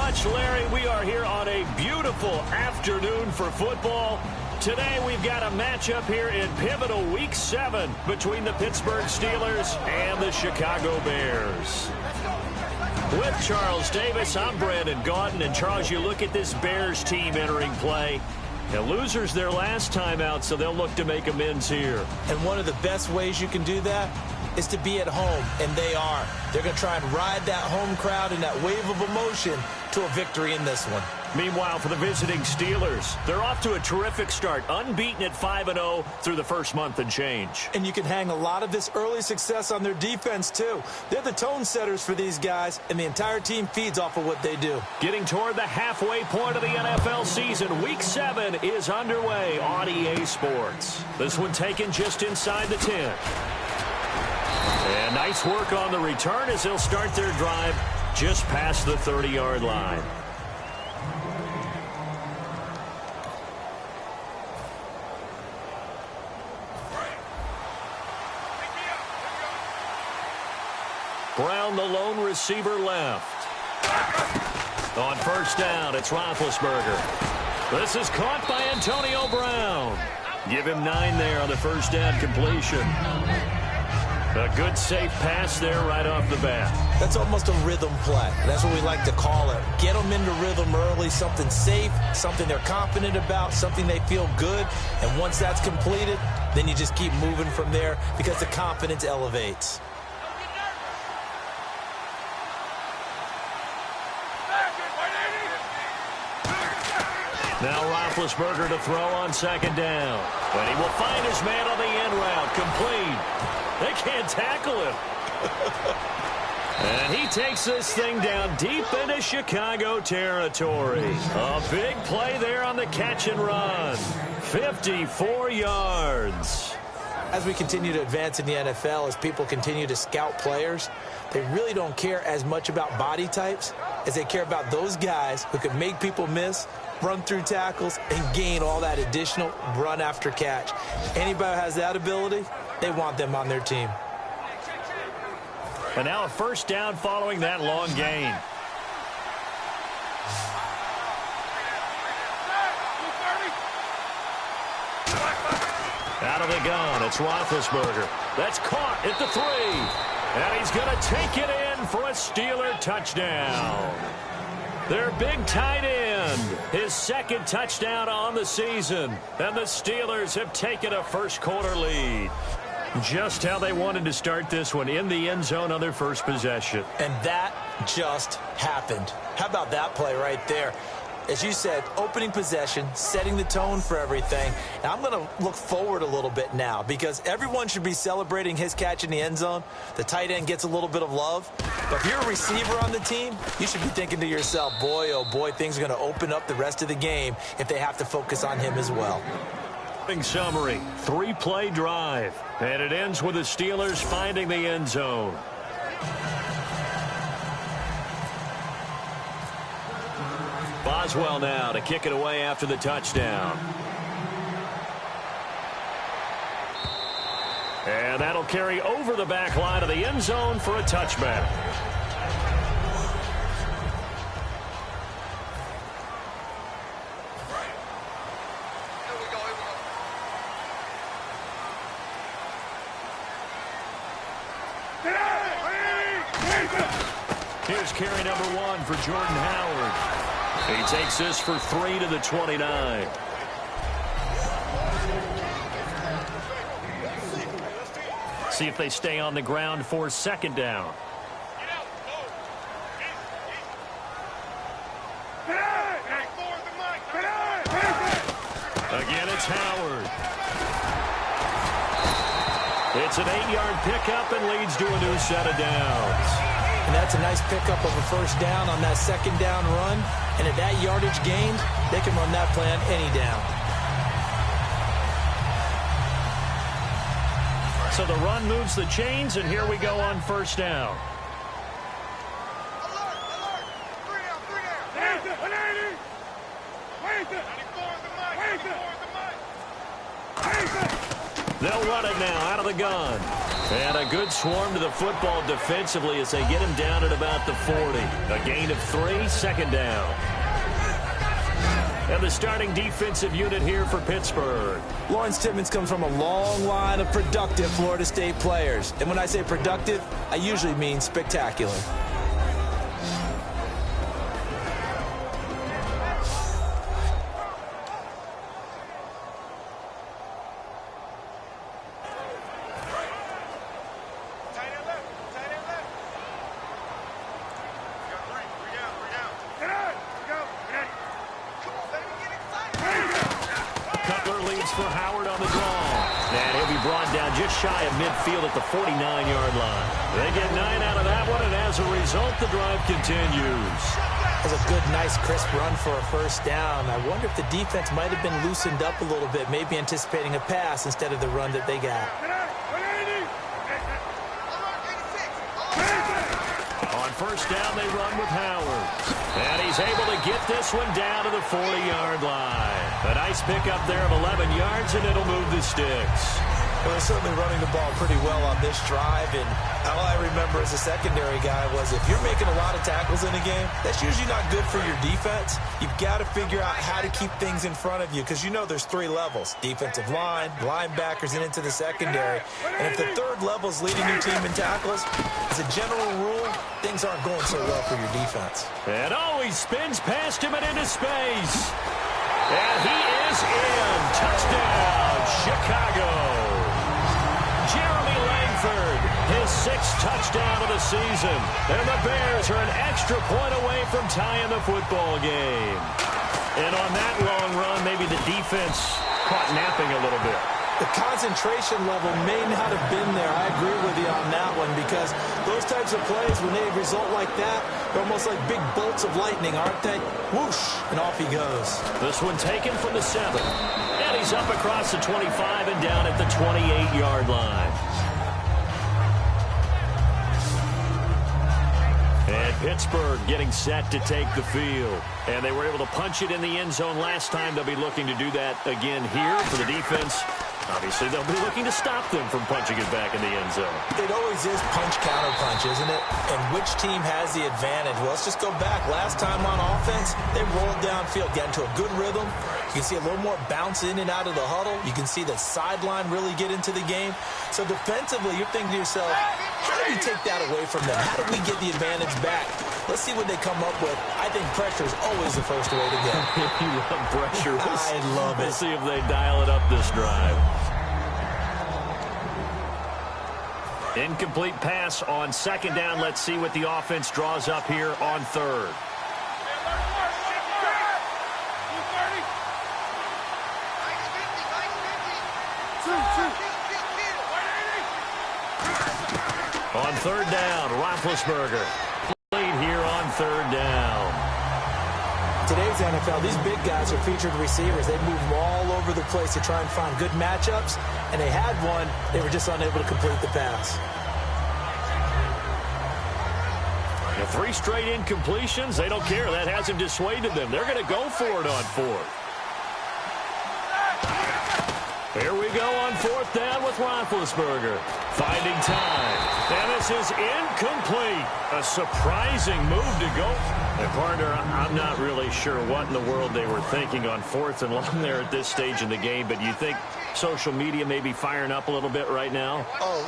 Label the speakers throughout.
Speaker 1: much, Larry. We are here on a beautiful afternoon for football. Today we've got a matchup here in pivotal Week 7 between the Pittsburgh Steelers and the Chicago Bears. With Charles Davis, I'm Brandon Gaudin. And Charles, you look at this Bears team entering play. The losers their last time out, so they'll look to make amends here.
Speaker 2: And one of the best ways you can do that is to be at home, and they are. They're going to try and ride that home crowd and that wave of emotion to a victory in this one.
Speaker 1: Meanwhile, for the visiting Steelers, they're off to a terrific start, unbeaten at 5-0 through the first month and change.
Speaker 2: And you can hang a lot of this early success on their defense, too. They're the tone setters for these guys, and the entire team feeds off of what they do.
Speaker 1: Getting toward the halfway point of the NFL season, Week 7 is underway on EA Sports. This one taken just inside the 10. And nice work on the return as they'll start their drive just past the 30-yard line. Brown, the lone receiver, left. On first down, it's Roethlisberger. This is caught by Antonio Brown. Give him 9 there on the first down completion. A good, safe pass there right off the bat.
Speaker 2: That's almost a rhythm play. That's what we like to call it. Get them into rhythm early, something safe, something they're confident about, something they feel good. And once that's completed, then you just keep moving from there because the confidence elevates.
Speaker 1: Now Roethlisberger to throw on second down. But he will find his man on the end route. Complete. They can't tackle him. And he takes this thing down deep into Chicago territory. A big play there on the catch and run. 54 yards.
Speaker 2: As we continue to advance in the NFL, as people continue to scout players, they really don't care as much about body types as they care about those guys who can make people miss, run through tackles, and gain all that additional run after catch. Anybody who has that ability, they want them on their team.
Speaker 1: And now a first down following that long gain. Out of the gun, it's Roethlisberger. That's caught at the 3. And he's going to take it in for a Steeler touchdown. Their big tight end, his second touchdown on the season. And the Steelers have taken a first-quarter lead. Just how they wanted to start this one, in the end zone on their first possession.
Speaker 2: And that just happened. How about that play right there? As you said, opening possession, setting the tone for everything. And I'm going to look forward a little bit now because everyone should be celebrating his catch in the end zone. The tight end gets a little bit of love. But if you're a receiver on the team, you should be thinking to yourself, boy, oh boy, things are going to open up the rest of the game if they have to focus on him as well.
Speaker 1: Summary, 3-play drive. And it ends with the Steelers finding the end zone. Boswell now to kick it away after the touchdown. And that'll carry over the back line of the end zone for a touchback. Here's carry number 1 for Jordan Howard. He takes this for 3 to the 29. See if they stay on the ground for second down. Again, it's Howard. It's an 8-yard pickup and leads to a new set of downs.
Speaker 2: And that's a nice pickup of a first down on that second down run. And at that yardage gained, they can run that play on any down.
Speaker 1: So the run moves the chains, and here we go on first down. They'll run it now out of the gun. And a good swarm to the football defensively as they get him down at about the 40. A gain of 3, second down. And the starting defensive unit here for Pittsburgh.
Speaker 2: Lawrence Timmons comes from a long line of productive Florida State players. And when I say productive, I usually mean spectacular.
Speaker 1: Shy of midfield at the 49-yard line. They get 9 out of that one, and as a result, the drive continues.
Speaker 2: That was a good, nice, crisp run for a first down. I wonder if the defense might have been loosened up a little bit, maybe anticipating a pass instead of the run that they got.
Speaker 1: On first down, they run with Howard. And he's able to get this one down to the 40-yard line. A nice pickup there of 11 yards, and it'll move the sticks.
Speaker 2: Well, they're certainly running the ball pretty well on this drive, and all I remember as a secondary guy was if you're making a lot of tackles in a game, that's usually not good for your defense. You've got to figure out how to keep things in front of you because you know there's 3 levels, defensive line, linebackers, and into the secondary. And if the third level is leading your team in tackles, as a general rule, things aren't going so well for your defense.
Speaker 1: And he spins past him and into space. And he is in. Touchdown, Chicago. Jeremy Langford, his 6th touchdown of the season. And the Bears are an extra point away from tying the football game. And on that long run, maybe the defense caught napping a little bit.
Speaker 2: The concentration level may not have been there. I agree with you on that one because those types of plays, when they result like that, they're almost like big bolts of lightning, aren't they? Whoosh, and off he goes.
Speaker 1: This one taken from the 7. And he's up across the 25 and down at the 28-yard line. And Pittsburgh getting set to take the field. And they were able to punch it in the end zone last time. They'll be looking to do that again here for the defense. Obviously, they'll be looking to stop them from punching it back in the end zone.
Speaker 2: It always is punch-counter-punch, isn't it? And which team has the advantage? Well, let's just go back. Last time on offense, they rolled downfield, got into a good rhythm. You can see a little more bounce in and out of the huddle. You can see the sideline really get into the game. So defensively, you're thinking to yourself, how do we take that away from them? How do we get the advantage back? Let's see what they come up with. I think pressure is always the first way to go.
Speaker 1: You love pressure.
Speaker 2: I love it.
Speaker 1: We'll see if they dial it up this drive. Incomplete pass on second down. Let's see what the offense draws up here on third. On third down, Roethlisberger. Lead here on third down.
Speaker 2: Today's NFL, these big guys are featured receivers. They move them all over the place to try and find good matchups, and they had one. They were just unable to complete the pass.
Speaker 1: Now, 3 straight incompletions, they don't care. That hasn't dissuaded them. They're going to go for it on fourth. Here we go on fourth down with Roethlisberger. Finding time. And this is incomplete. A surprising move to go. And partner, I'm not really sure what in the world they were thinking on fourth and long there at this stage in the game, but you think social media may be firing up a little bit right now?
Speaker 2: Oh,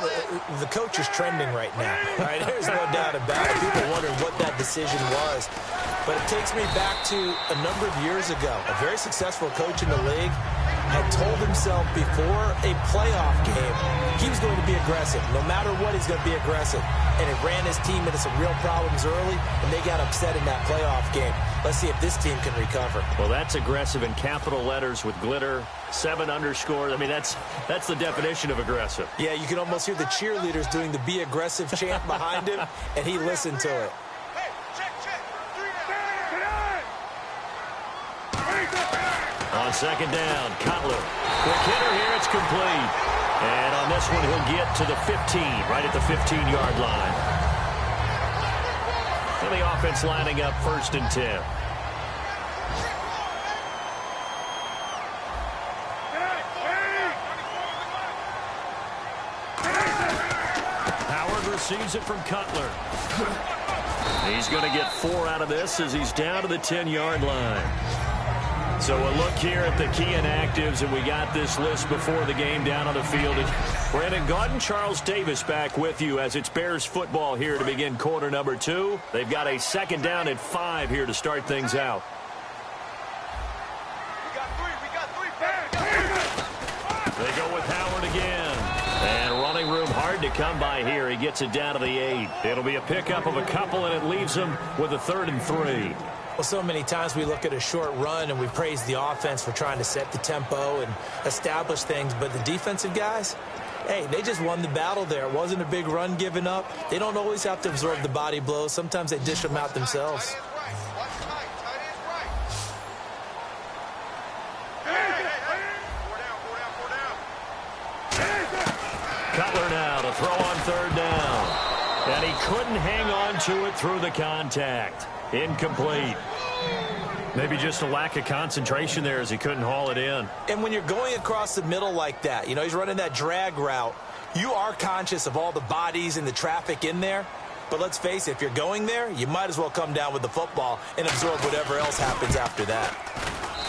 Speaker 2: the coach is trending right now. Right? There's no doubt about it. People wondering what that decision was. But it takes me back to a number of years ago. A very successful coach in the league had told himself before a playoff game he was going to be aggressive. No matter what, he's going to be aggressive. And it ran his team into some real problems early, and they got upset in that playoff game. Let's see if this team can recover.
Speaker 1: Well, that's aggressive in capital letters with glitter, 7 underscore. I mean, that's the definition of aggressive.
Speaker 2: Yeah, you can almost hear the cheerleaders doing the "Be Aggressive" chant behind him, and he listened to it.
Speaker 1: On second down, Cutler. Quick hitter here, it's complete. And on this one, he'll get to the 15, right at the 15-yard line. And the offense lining up 1st and 10. receives it from Cutler. He's going to get 4 out of this as he's down to the 10-yard line. So a look here at the key inactives, and we got this list before the game down on the field. Brandon Gaudin, Charles Davis back with you as it's Bears football here to begin quarter number 2. They've got a 2nd down and 5 here to start things out. They go with Howard again. And running room hard to come by here. He gets it down to the 8. It'll be a pickup of a couple, and it leaves him with a 3rd and 3.
Speaker 2: Well, so many times we look at a short run and we praise the offense for trying to set the tempo and establish things. But the defensive guys, hey, they just won the battle there. It wasn't a big run given up. They don't always have to absorb the body blows. Sometimes they dish them out themselves.
Speaker 1: Cutler now to throw on 3rd down. And he couldn't hang on to it through the contact. Incomplete. Maybe just a lack of concentration there as he couldn't haul it in.
Speaker 2: And when you're going across the middle like that, he's running that drag route, you are conscious of all the bodies and the traffic in there. But let's face it, if you're going there, you might as well come down with the football and absorb whatever else happens after that.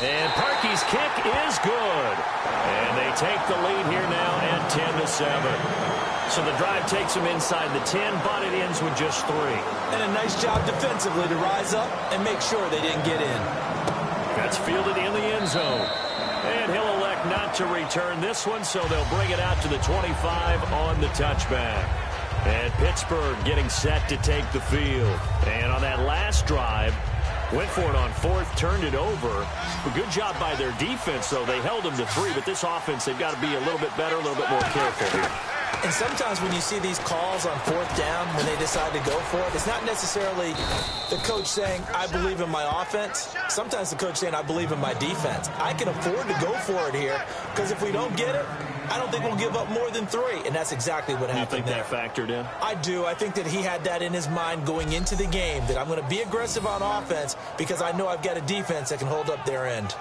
Speaker 1: And Parkey's kick is good. And they take the lead here now at 10-7. So the drive takes them inside the 10, but it ends with just 3.
Speaker 2: And a nice job defensively to rise up and make sure they didn't get in.
Speaker 1: That's fielded in the end zone. And he'll elect not to return this one, so they'll bring it out to the 25 on the touchback. And Pittsburgh getting set to take the field. And on that last drive, went for it on 4th, turned it over. A good job by their defense, though. They held them to 3, but this offense, they've got to be a little bit better, a little bit more careful here.
Speaker 2: And sometimes when you see these calls on 4th down, when they decide to go for it, it's not necessarily the coach saying, I believe in my offense. Sometimes the coach saying, I believe in my defense. I can afford to go for it here, because if we don't get it, I don't think we'll give up more than 3. And that's exactly what happened there.
Speaker 1: You think that factored in?
Speaker 2: I do. I think that he had that in his mind going into the game, that I'm going to be aggressive on offense because I know I've got a defense that can hold up their end.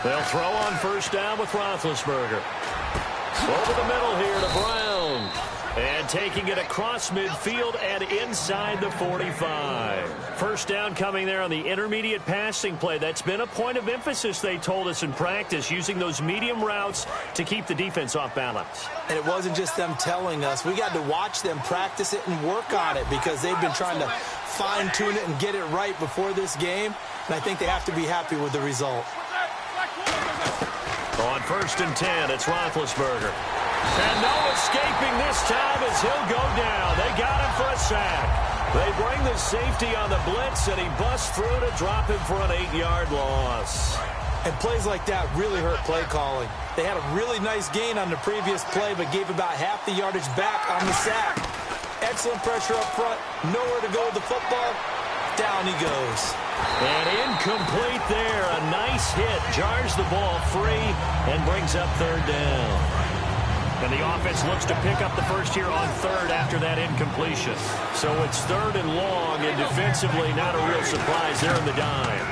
Speaker 1: They'll throw on 1st down with Roethlisberger. Over the middle here to Brown. And taking it across midfield and inside the 45. 1st down coming there on the intermediate passing play. That's been a point of emphasis, they told us in practice, using those medium routes to keep the defense off balance.
Speaker 2: And it wasn't just them telling us. We got to watch them practice it and work on it because they've been trying to fine-tune it and get it right before this game. And I think they have to be happy with the result.
Speaker 1: On 1st and 10, it's Roethlisberger. And no escaping this time as he'll go down. They got him for a sack. They bring the safety on the blitz, and he busts through to drop him for an 8-yard loss.
Speaker 2: And plays like that really hurt play calling. They had a really nice gain on the previous play, but gave about half the yardage back on the sack. Excellent pressure up front. Nowhere to go with the football. Down he goes.
Speaker 1: And incomplete there. A nice hit. Jars the ball free and brings up 3rd down. And the offense looks to pick up the first here on 3rd after that incompletion. So it's 3rd and long, and defensively not a real surprise there in the dime.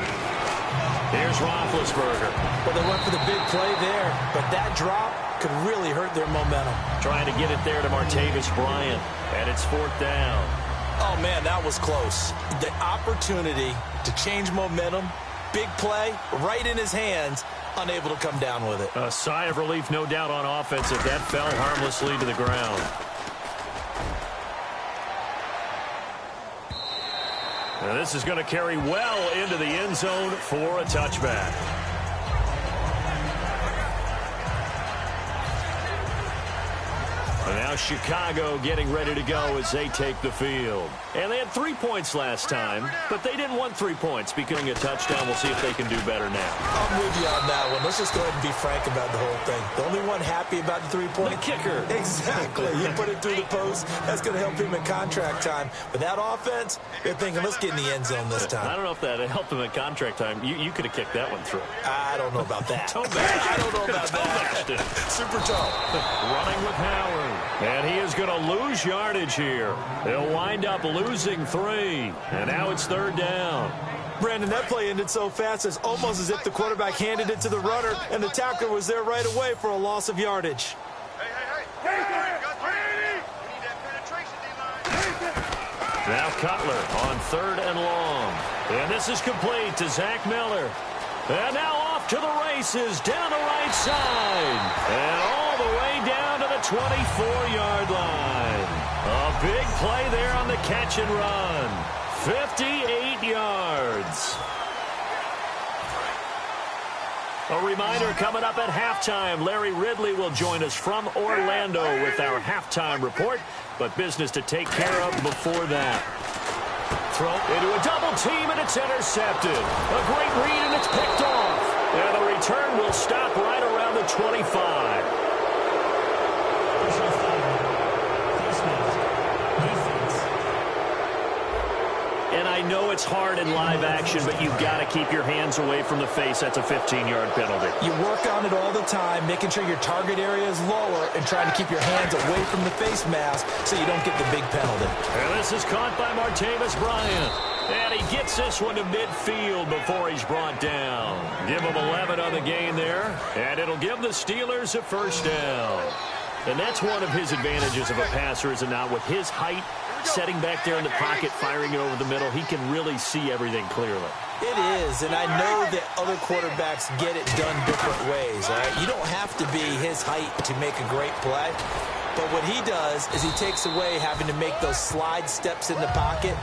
Speaker 1: Here's Roethlisberger.
Speaker 2: Well, they went for the big play there, but that drop could really hurt their momentum.
Speaker 1: Trying to get it there to Martavis Bryant, and it's 4th down.
Speaker 2: Oh, man, that was close. The opportunity to change momentum, big play, right in his hands, unable to come down with it.
Speaker 1: A sigh of relief, no doubt, on offense if that fell harmlessly to the ground. Now this is going to carry well into the end zone for a touchback. And now Chicago getting ready to go as they take the field. And they had 3 points last time, but they didn't want 3 points. Becoming a touchdown, we'll see if they can do better now.
Speaker 2: I'm with you on that one. Let's just go ahead and be frank about the whole thing. The only one happy about the 3-point.
Speaker 1: The kicker.
Speaker 2: Exactly. You put it through the post. That's going to help him in contract time. But that offense, they're thinking, let's get in the end zone this time.
Speaker 1: I don't know if that helped him in contract time. You could have kicked that one through.
Speaker 2: I don't know about that.
Speaker 1: I
Speaker 2: don't know about that.
Speaker 1: Super
Speaker 2: tough.
Speaker 1: Running with Howard. And he is going to lose yardage here. He'll wind up losing 3. And now it's 3rd down.
Speaker 2: Brandon, that play ended so fast, it's almost as if the quarterback handed it to the runner, and the tackler was there right away for a loss of yardage.
Speaker 1: Now Cutler on 3rd and long. And this is complete to Zach Miller. And now off to the races down the right side. And all the way down to the 24-yard line. A big play there on the catch and run. 58 yards. A reminder coming up at halftime. Larry Ridley will join us from Orlando with our halftime report. But business to take care of before that. Throw into a double team, and it's intercepted. A great read, and it's picked off. And the return will stop right around the 25. And I know it's hard in live action, but you've got to keep your hands away from the face. That's a 15-yard penalty.
Speaker 2: You work on it all the time, making sure your target area is lower and trying to keep your hands away from the face mask so you don't get the big penalty.
Speaker 1: And this is caught by Martavis Bryant. And he gets this one to midfield before he's brought down. Give him 11 on the gain there, and it'll give the Steelers a 1st down. And that's one of his advantages of a passer, is it not? With his height, setting back there in the pocket, firing it over the middle, he can really see everything clearly.
Speaker 2: It is, and I know that other quarterbacks get it done different ways. All right? You don't have to be his height to make a great play. But what he does is he takes away having to make those slide steps in the pocket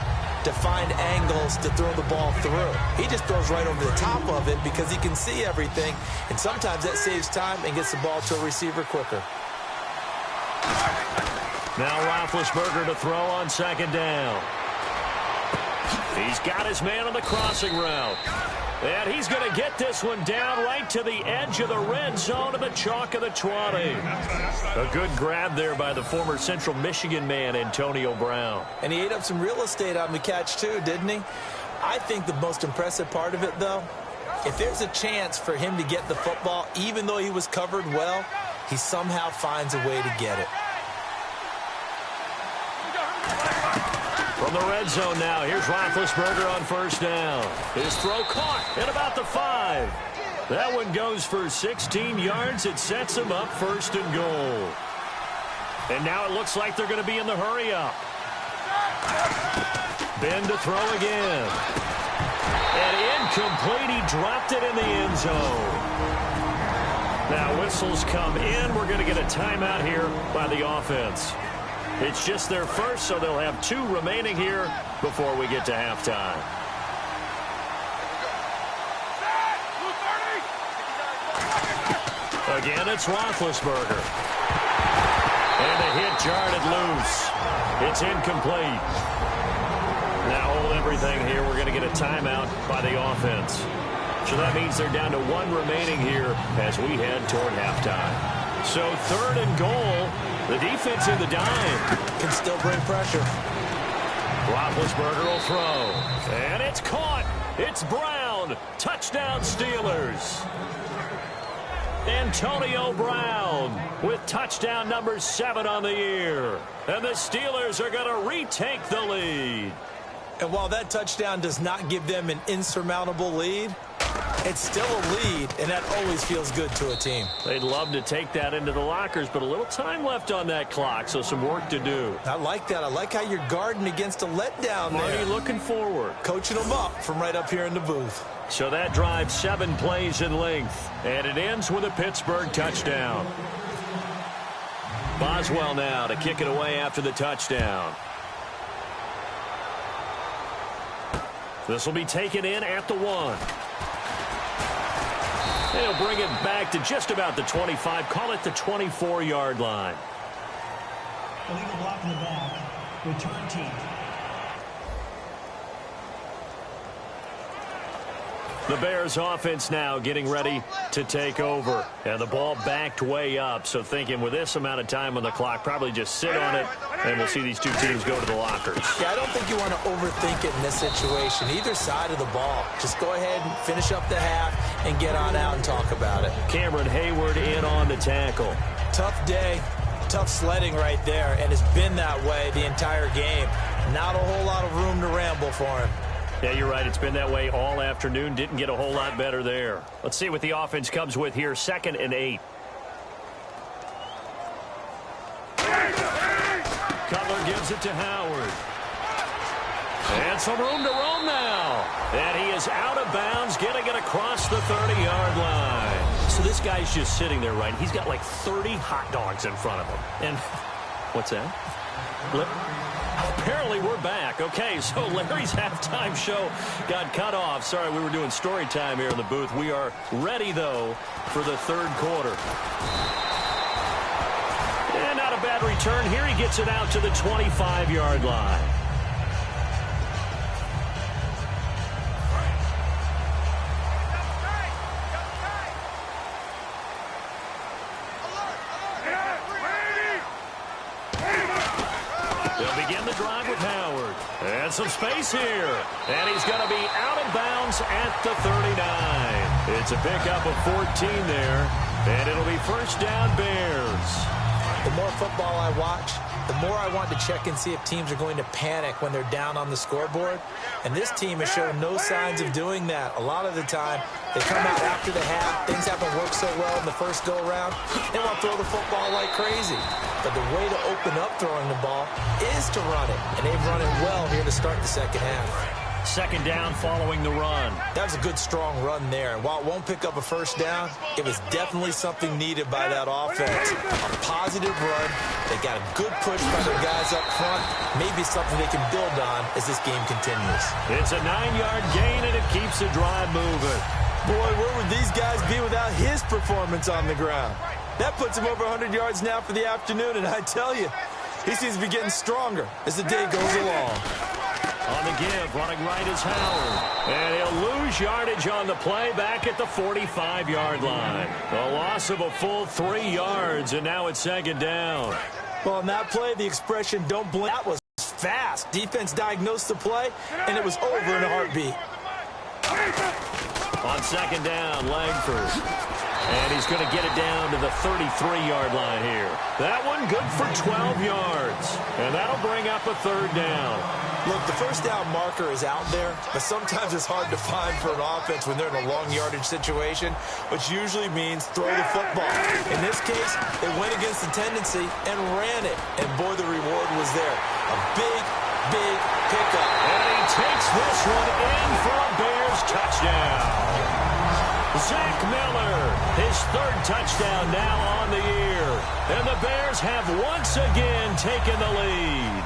Speaker 2: to find angles to throw the ball through. He just throws right over the top of it because he can see everything, and sometimes that saves time and gets the ball to a receiver quicker.
Speaker 1: Now Roethlisberger to throw on 2nd down. He's got his man on the crossing route. And he's going to get this one down right to the edge of the red zone of the chalk of the 20. A good grab there by the former Central Michigan man, Antonio Brown.
Speaker 2: And he ate up some real estate on the catch too, didn't he? I think the most impressive part of it, though, if there's a chance for him to get the football, even though he was covered well, he somehow finds a way to get it.
Speaker 1: From the red zone now, here's Roethlisberger on 1st down. His throw caught at about the 5. That one goes for 16 yards. It sets him up 1st and goal. And now it looks like they're going to be in the hurry-up. Ben to throw again. And incomplete. He dropped it in the end zone. Now whistles come in. We're going to get a timeout here by the offense. It's just their first, so they'll have 2 remaining here before we get to halftime. Again, it's Roethlisberger. And the hit jarred it loose. It's incomplete. Now hold everything here. We're going to get a timeout by the offense. So that means they're down to 1 remaining here as we head toward halftime. So 3rd and goal. The defense in the dime.
Speaker 2: Can still bring pressure.
Speaker 1: Roethlisberger will throw. And it's caught. It's Brown. Touchdown Steelers. Antonio Brown with touchdown number 7 on the year. And the Steelers are going to retake the lead.
Speaker 2: And while that touchdown does not give them an insurmountable lead, it's still a lead, and that always feels good to a team.
Speaker 1: They'd love to take that into the lockers, but a little time left on that clock, so some work to do.
Speaker 2: I like that. I like how you're guarding against a letdown there.
Speaker 1: Marty looking forward.
Speaker 2: Coaching them up from right up here in the booth.
Speaker 1: So that drives 7 plays in length, and it ends with a Pittsburgh touchdown. Boswell now to kick it away after the touchdown. This will be taken in at the 1. They'll bring it back to just about the 25. Call it the 24-yard line.
Speaker 3: Illegal block in the back. Return team.
Speaker 1: The Bears offense now getting ready to take over. And the ball backed way up. So thinking with this amount of time on the clock, probably just sit on it, and we'll see these 2 teams go to the lockers.
Speaker 2: Yeah, I don't think you want to overthink it in this situation. Either side of the ball. Just go ahead and finish up the half and get on out and talk about it.
Speaker 1: Cameron Hayward in on the tackle.
Speaker 2: Tough day. Tough sledding right there, and it's been that way the entire game. Not a whole lot of room to ramble for him.
Speaker 1: Yeah, you're right. It's been that way all afternoon. Didn't get a whole lot better there. Let's see what the offense comes with here. 2nd and 8. Cutler gives it to Howard. And some room to roam now. And he is out of bounds, getting it across the 30-yard line. So this guy's just sitting there, right? He's got like 30 hot dogs in front of him. And what's that? Apparently we're back. Okay, so Larry's halftime show got cut off. Sorry, we were doing story time here in the booth. We are ready, though, for the 3rd quarter. And not a bad return. Here he gets it out to the 25-yard line. They'll begin the drive with Howard. And some space here. And he's going to be out of bounds at the 39. It's a pickup of 14 there. And it'll be 1st down Bears.
Speaker 2: The more football I watch, the more I want to check and see if teams are going to panic when they're down on the scoreboard. And this team has shown no signs of doing that. A lot of the time, they come out after the half. Things haven't worked so well in the first go-around. They want to throw the football like crazy. But the way to open up throwing the ball is to run it. And they've run it well here to start the second half.
Speaker 1: 2nd down following the run.
Speaker 2: That was a good, strong run there. And while it won't pick up a 1st down, it was definitely something needed by that offense. A positive run. They got a good push by their guys up front. Maybe something they can build on as this game continues.
Speaker 1: It's a 9-yard gain, and it keeps the drive moving.
Speaker 2: Boy, where would these guys be without his performance on the ground? That puts him over 100 yards now for the afternoon, and I tell you, he seems to be getting stronger as the day goes along.
Speaker 1: On the give, running right is Howard. And he'll lose yardage on the play back at the 45-yard line. A loss of a full 3 yards, and now it's 2nd down.
Speaker 2: Well, on that play, the expression "don't blink," that was fast. Defense diagnosed the play, and it was over in a heartbeat.
Speaker 1: On 2nd down, Langford. And he's going to get it down to the 33-yard line here. That one good for 12 yards. And that'll bring up a 3rd down.
Speaker 2: Look, the 1st down marker is out there, but sometimes it's hard to find for an offense when they're in a long yardage situation, which usually means throw the football. In this case, they went against the tendency and ran it. And boy, the reward was there. A big, big pickup.
Speaker 1: And he takes this one in for a Bears touchdown. Zach Miller, his 3rd touchdown now on the year. And the Bears have once again taken the lead.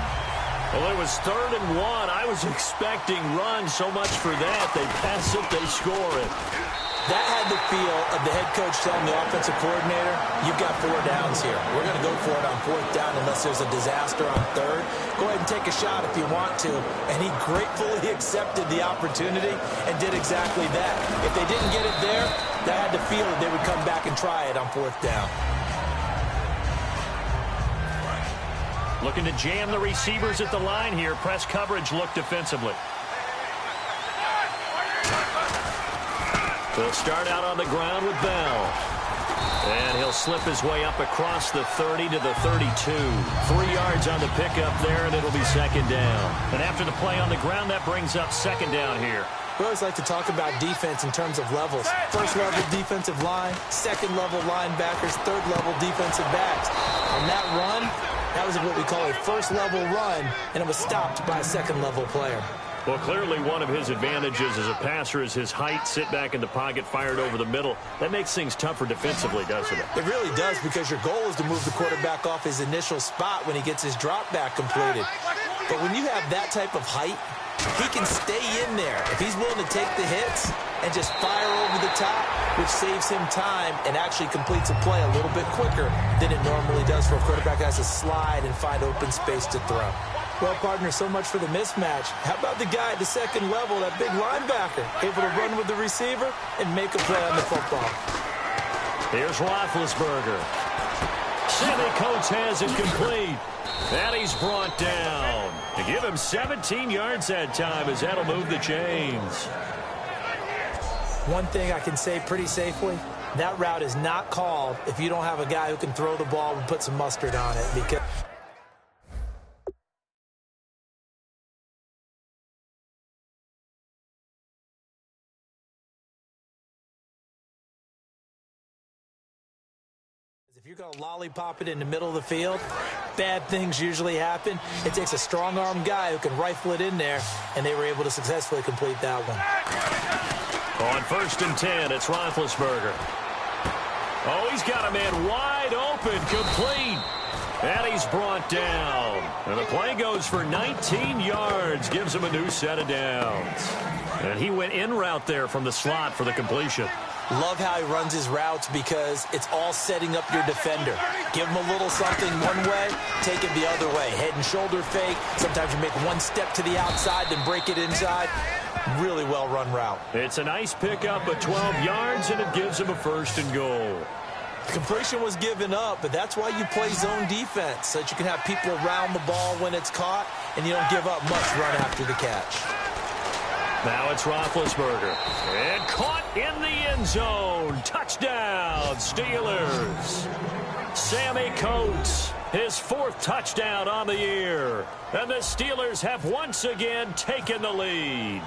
Speaker 1: Well, it was 3rd and 1. I was expecting run so much for that. They pass it, they score it.
Speaker 2: That had the feel of the head coach telling the offensive coordinator, you've got 4 downs here. We're going to go for it on 4th down unless there's a disaster on 3rd. Go ahead and take a shot if you want to. And he gratefully accepted the opportunity and did exactly that. If they didn't get it there, that had the feel that they would come back and try it on 4th down.
Speaker 1: Looking to jam the receivers at the line here. Press coverage look defensively. They'll start out on the ground with Bell. And he'll slip his way up across the 30 to the 32. 3 yards on the pickup there, and it'll be 2nd down. And after the play on the ground, that brings up 2nd down here.
Speaker 2: We always like to talk about defense in terms of levels. 1st level defensive line, 2nd level linebackers, 3rd level defensive backs. On that run, that was what we call a 1st level run, and it was stopped by a 2nd level player.
Speaker 1: Well, clearly one of his advantages as a passer is his height, sit back in the pocket, fired over the middle. That makes things tougher defensively, doesn't it?
Speaker 2: It really does, because your goal is to move the quarterback off his initial spot when he gets his drop back completed. But when you have that type of height, he can stay in there if he's willing to take the hits and just fire over the top, which saves him time and actually completes a play a little bit quicker than it normally does for a quarterback that has to slide and find open space to throw. Well, partner, so much for the mismatch. How about the guy at the 2nd level, that big linebacker, able to run with the receiver and make a play on the football?
Speaker 1: Here's Roethlisberger. Sammy Coates has it complete. And he's brought down. To give him 17 yards that time, as that'll move the chains.
Speaker 2: One thing I can say pretty safely, that route is not called if you don't have a guy who can throw the ball and put some mustard on it. Because if you're going to lollipop it in the middle of the field, bad things usually happen. It takes a strong-armed guy who can rifle it in there, and they were able to successfully complete that one.
Speaker 1: On 1st and 10, it's Roethlisberger. Oh, he's got a man wide open, complete. And he's brought down. And the play goes for 19 yards, gives him a new set of downs. And he went in route there from the slot for the completion.
Speaker 2: Love how he runs his routes because it's all setting up your defender. Give him a little something one way, take it the other way. Head and shoulder fake. Sometimes you make one step to the outside, then break it inside. Really well-run route.
Speaker 1: It's a nice pickup of 12 yards, and it gives him a 1st and goal.
Speaker 2: Completion was given up, but that's why you play zone defense, so that you can have people around the ball when it's caught, and you don't give up much run after the catch.
Speaker 1: Now it's Roethlisberger. And caught in the end zone. Touchdown, Steelers. Sammy Coates, his 4th touchdown on the year. And the Steelers have once again taken the lead.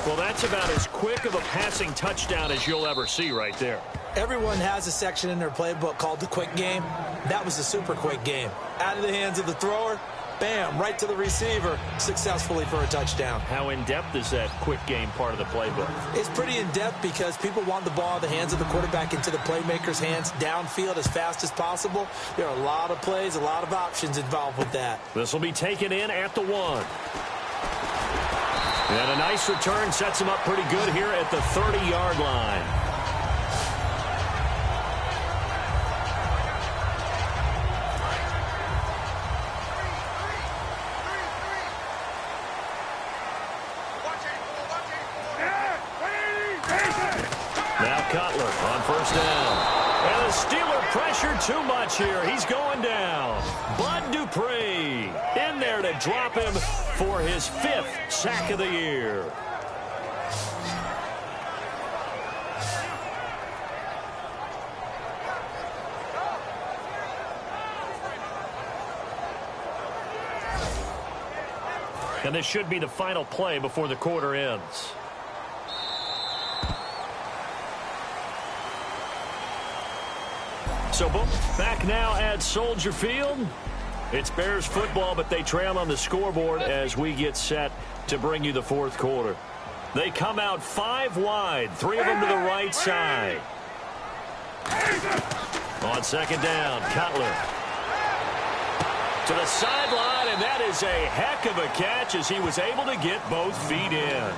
Speaker 1: Well, that's about as quick of a passing touchdown as you'll ever see right there.
Speaker 2: Everyone has a section in their playbook called the quick game. That was the super quick game. Out of the hands of the thrower, bam, right to the receiver, successfully for a touchdown.
Speaker 1: How in-depth is that quick game part of the playbook?
Speaker 2: It's pretty in-depth because people want the ball in the hands of the quarterback into the playmaker's hands downfield as fast as possible. There are a lot of plays, a lot of options involved with that.
Speaker 1: This will be taken in at the 1. And a nice return sets him up pretty good here at the 30-yard line. Cutler on 1st down. And the Steeler pressure too much here. He's going down. Bud Dupree in there to drop him for his 5th sack of the year. And this should be the final play before the quarter ends. So back now at Soldier Field. It's Bears football, but they trail on the scoreboard as we get set to bring you the 4th quarter. They come out 5 wide, 3 of them to the right side. On 2nd down, Cutler to the sideline, and that is a heck of a catch as he was able to get both feet in.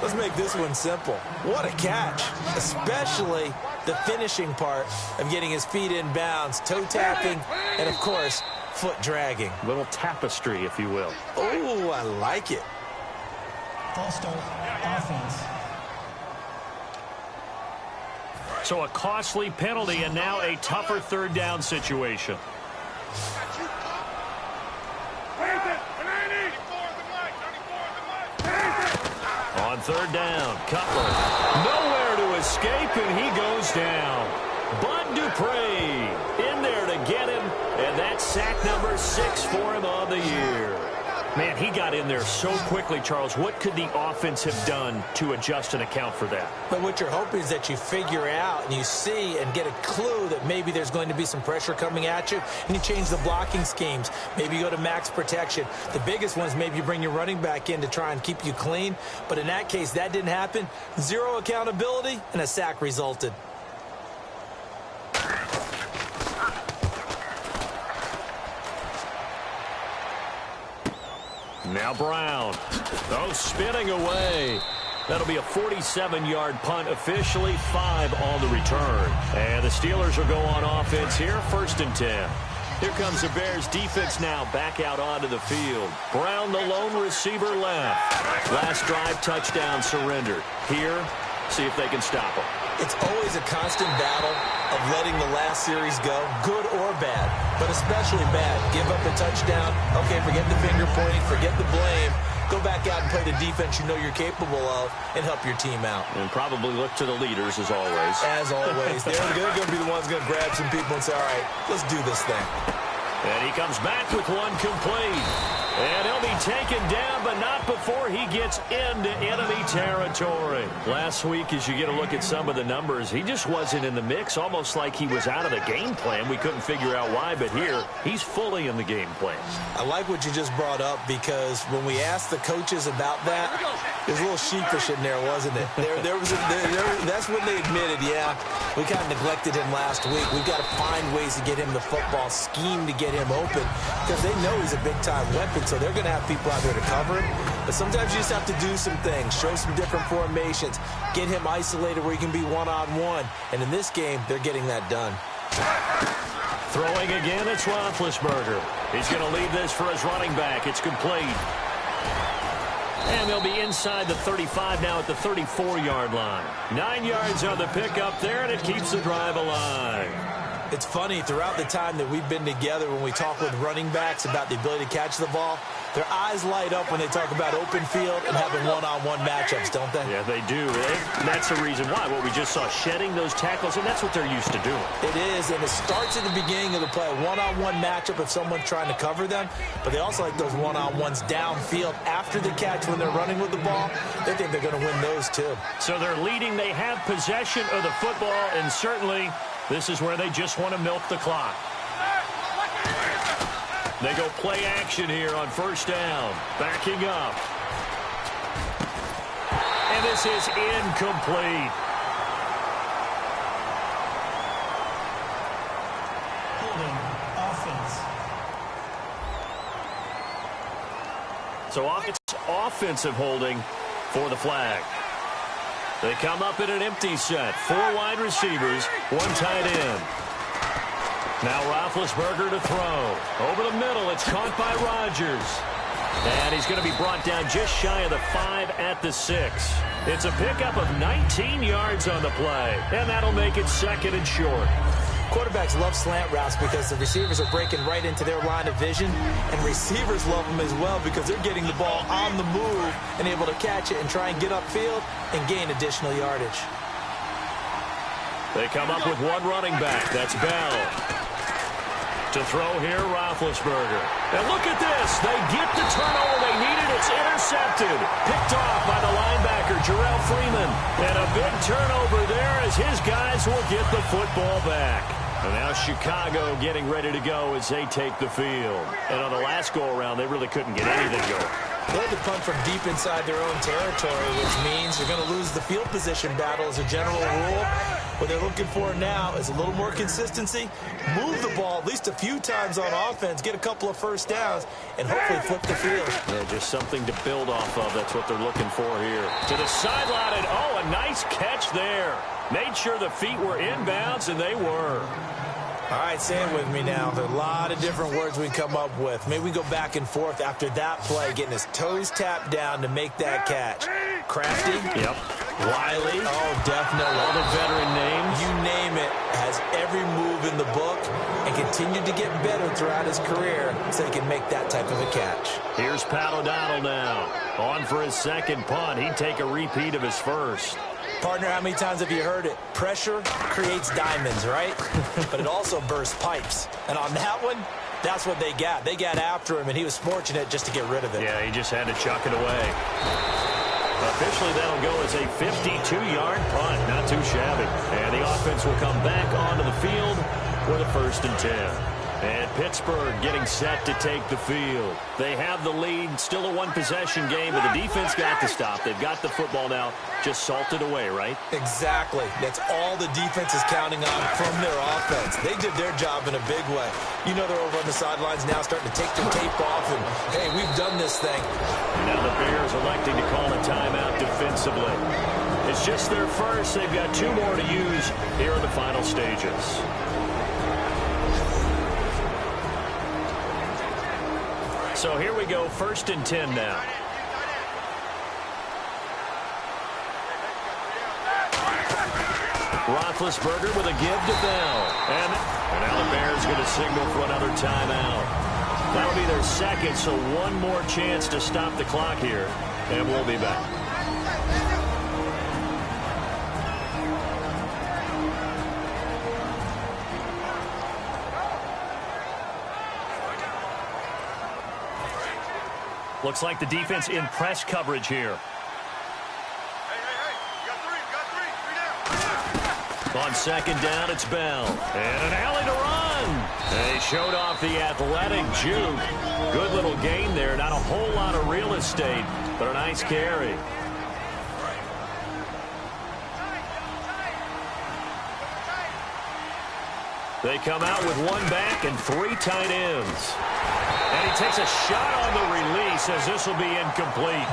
Speaker 2: Let's make this one simple. What a catch, especially the finishing part of getting his feet in bounds, toe tapping, and, of course, foot dragging.
Speaker 1: Little tapestry, if you will.
Speaker 2: Oh, I like it.
Speaker 3: False start, offense.
Speaker 1: So a costly penalty and now a tougher 3rd down situation. On 3rd down, Cutler. Nowhere to escape, and he goes down. Bud Dupree in there to get him, and that's sack number 6 for him on the year. Man, he got in there so quickly, Charles. What could the offense have done to adjust and account for that?
Speaker 2: But what you're hoping is that you figure out and you see and get a clue that maybe there's going to be some pressure coming at you, and you change the blocking schemes. Maybe you go to max protection. The biggest one is maybe you bring your running back in to try and keep you clean. But in that case, that didn't happen. 0 accountability, and a sack resulted.
Speaker 1: Now Brown. Oh, spinning away. That'll be a 47-yard punt, officially 5 on the return. And the Steelers will go on offense here, 1st and 10. Here comes the Bears defense now back out onto the field. Brown, the lone receiver, left. Last drive, touchdown surrendered. Here, see if they can stop him.
Speaker 2: It's always a constant battle of letting the last series go, good or bad, but especially bad. Give up a touchdown. Okay, forget the finger pointing, forget the blame. go back out and play the defense you know you're capable of and help your team out.
Speaker 1: And probably look to the leaders, as always.
Speaker 2: As always. They're going to be the ones going to grab some people and say, all right, let's do this thing.
Speaker 1: And he comes back with one complete. And he'll be taken down, but not before he gets into enemy territory. Last week, as you get a look at some of the numbers, he just wasn't in the mix, almost like he was out of the game plan. We couldn't figure out why, but here, he's fully in the game plan.
Speaker 2: I like what you just brought up, because when we asked the coaches about that, it was a little sheepish in there, wasn't it? That's when they admitted, yeah, we kind of neglected him last week. We've got to find ways to get him the football, scheme to get him open, because they know he's a big-time weapon, so they're going to have people out there to cover him. But sometimes you just have to do some things, show some different formations, get him isolated where he can be one-on-one. And in this game, they're getting that done.
Speaker 1: Throwing again, it's Roethlisberger. He's going to leave this for his running back. It's complete. And they'll be inside the 35 now at the 34-yard line. 9 yards on the pickup there, and it keeps the drive alive.
Speaker 2: It's funny, throughout the time that we've been together, when we talk with running backs about the ability to catch the ball, their eyes light up when they talk about open field and having one-on-one matchups, don't they?
Speaker 1: Yeah, they do. That's the reason why. What we just saw, shedding those tackles, and that's what they're used to doing.
Speaker 2: It is, and it starts at the beginning of the play, a one-on-one matchup if someone's trying to cover them, but they also like those one-on-ones downfield after the catch when they're running with the ball. They think they're going to win those, too.
Speaker 1: So they're leading. They have possession of the football, and certainly this is where they just want to milk the clock. They go play action here on first down. Backing up. And this is incomplete.
Speaker 3: Holding offense.
Speaker 1: So it's offensive holding for the flag. They come up in an empty set. 4 wide receivers, 1 tight end. Now Roethlisberger to throw. Over the middle, it's caught by Rodgers. And he's going to be brought down just shy of the 5 at the 6. It's a pickup of 19 yards on the play. And that'll make it 2nd and short.
Speaker 2: Quarterbacks love slant routes because the receivers are breaking right into their line of vision, and receivers love them as well because they're getting the ball on the move and able to catch it and try and get upfield and gain additional yardage.
Speaker 1: They come up with 1 running back. That's Bell. To throw here, Roethlisberger. And look at this. They get the turnover they needed. It's intercepted. Picked off by the linebacker, Jarrell Freeman. And a big turnover there as his guys will get the football back. And now Chicago getting ready to go as they take the field. And on the last go-around, they really couldn't get anything going.
Speaker 2: They had to punt from deep inside their own territory, which means they're going to lose the field position battle as a general rule. What they're looking for now is a little more consistency, move the ball at least a few times on offense, get a couple of first downs, and hopefully flip the field.
Speaker 1: Yeah, just something to build off of. That's what they're looking for here. To the sideline, and oh, a nice catch there. Made sure the feet were inbounds, and they were.
Speaker 2: All right, say it with me now. There are a lot of different words we come up with. Maybe we go back and forth after that play, getting his toes tapped down to make that catch. Crafty.
Speaker 1: Yep.
Speaker 2: Wiley. Oh, definitely.
Speaker 1: All the veteran names.
Speaker 2: You name it. Has every move in the book and continued to get better throughout his career so he can make that type of a catch.
Speaker 1: Here's Pat O'Donnell now. On for his 2nd punt. He'd take a repeat of his 1st.
Speaker 2: Partner, how many times have you heard it? Pressure creates diamonds, right? But it also bursts pipes. And on that one, that's what they got. They got after him, and he was fortunate just to get rid of it.
Speaker 1: Yeah, he just had to chuck it away. Officially, that'll go as a 52-yard punt. Not too shabby. And the offense will come back onto the field with a 1st and 10. And Pittsburgh getting set to take the field. They have the lead. Still a 1-possession game, but the defense got to stop. They've got the football now. Just salted away, right?
Speaker 2: Exactly. That's all the defense is counting on from their offense. They did their job in a big way. You know they're over on the sidelines now starting to take their tape off and, hey, we've done this thing.
Speaker 1: Now the Bears electing to call a timeout defensively. It's just their first. They've got 2 more to use here in the final stages. So here we go, 1st and 10 now. Roethlisberger with a give to Bell. And now the Bears going to signal for another timeout. That'll be their second, so one more chance to stop the clock here, and we'll be back. Looks like the defense in press coverage here. On second down, it's Bell. And an alley to run. They showed off the athletic juke. Good little gain there. Not a whole lot of real estate, but a nice carry. They come out with one back and three tight ends. And he takes a shot on the release as this will be incomplete.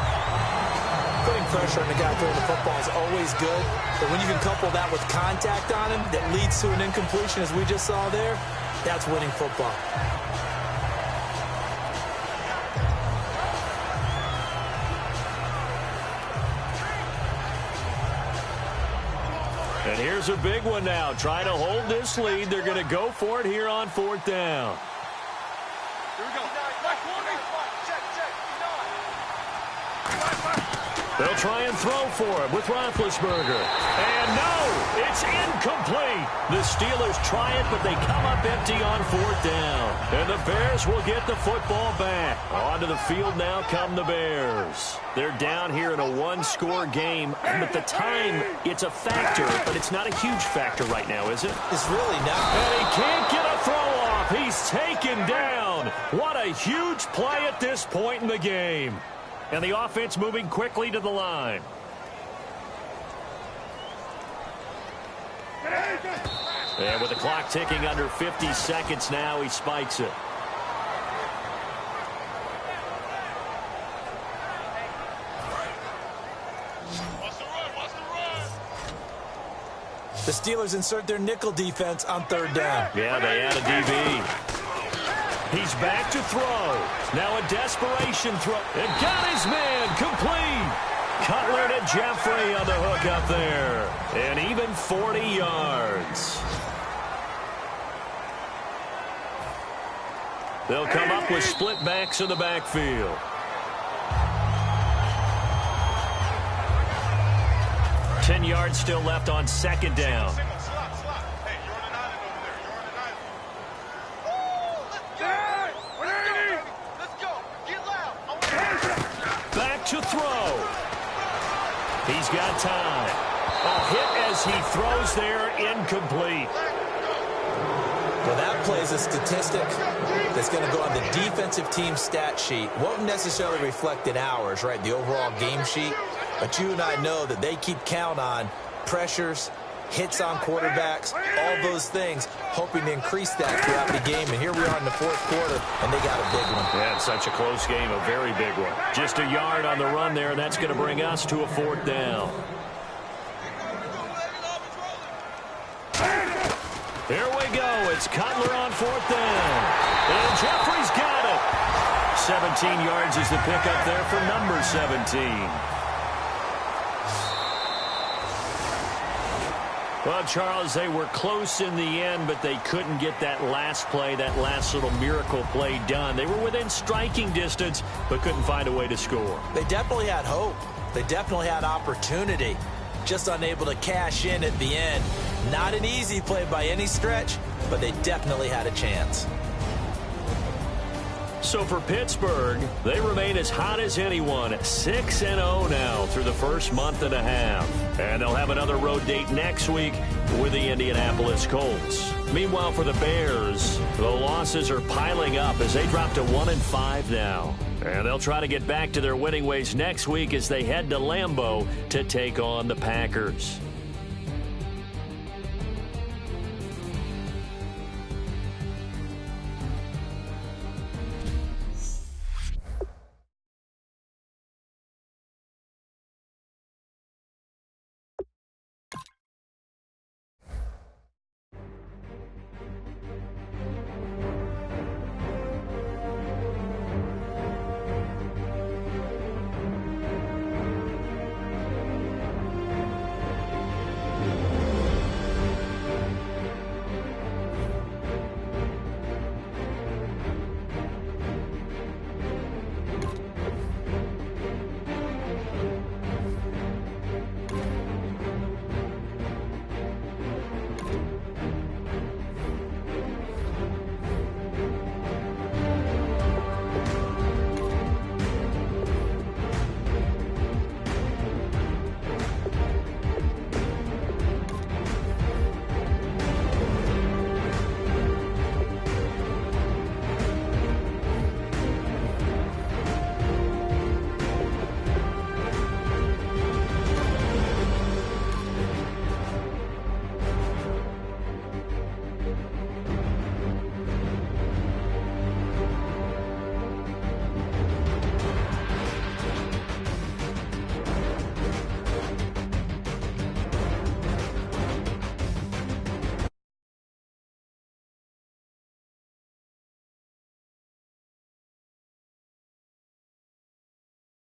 Speaker 2: Putting pressure on the guy throwing the football is always good, but when you can couple that with contact on him that leads to an incompletion, as we just saw there, that's winning football.
Speaker 1: And here's a big one now. Trying to hold this lead. They're going to go for it here on fourth down.
Speaker 4: Here we go.
Speaker 1: They'll try and throw for him with Roethlisberger. And no, it's incomplete. The Steelers try it, but they come up empty on fourth down. And the Bears will get the football back. Onto the field now come the Bears. They're down here in a one-score game. But the time, it's a factor, but it's not a huge factor right now, is it?
Speaker 2: It's really not.
Speaker 1: And he can't get a throw off. He's taken down. What a huge play at this point in the game. And the offense moving quickly to the line. And with the clock ticking under 50 seconds now, he spikes it.
Speaker 2: The Steelers insert their nickel defense on third down.
Speaker 1: Yeah, they add a DB. He's back to throw. Now a desperation throw. And got his man complete. Cutler to Jeffrey on the hook up there. And even 40 yards. They'll come up with split backs in the backfield. Ten yards still left on second down. To throw. He's got time. A hit as he throws there, incomplete.
Speaker 2: Well, that plays a statistic that's going to go on the defensive team stat sheet. Won't necessarily reflect in ours, right, the overall game sheet. But you and I know that they keep count on pressures, hits on quarterbacks, all those things, hoping to increase that throughout the game. And here we are in the fourth quarter, and they got a big one.
Speaker 1: Yeah, it's such a close game, a very big one. Just a yard on the run there, and that's going to bring us to a fourth down. Here we go. It's Cutler on fourth down. And Jeffrey's got it. 17 yards is the pickup there for number 17. Well, Charles, they were close in the end, but they couldn't get that last play, that last little miracle play done. They were within striking distance, but couldn't find a way to score.
Speaker 2: They definitely had hope. They definitely had opportunity. Just unable to cash in at the end. Not an easy play by any stretch, but they definitely had a chance.
Speaker 1: So for Pittsburgh, they remain as hot as anyone, 6-0 now through the first month and a half. And they'll have another road date next week with the Indianapolis Colts. Meanwhile, for the Bears, the losses are piling up as they drop to 1-5 now. And they'll try to get back to their winning ways next week as they head to Lambeau to take on the Packers.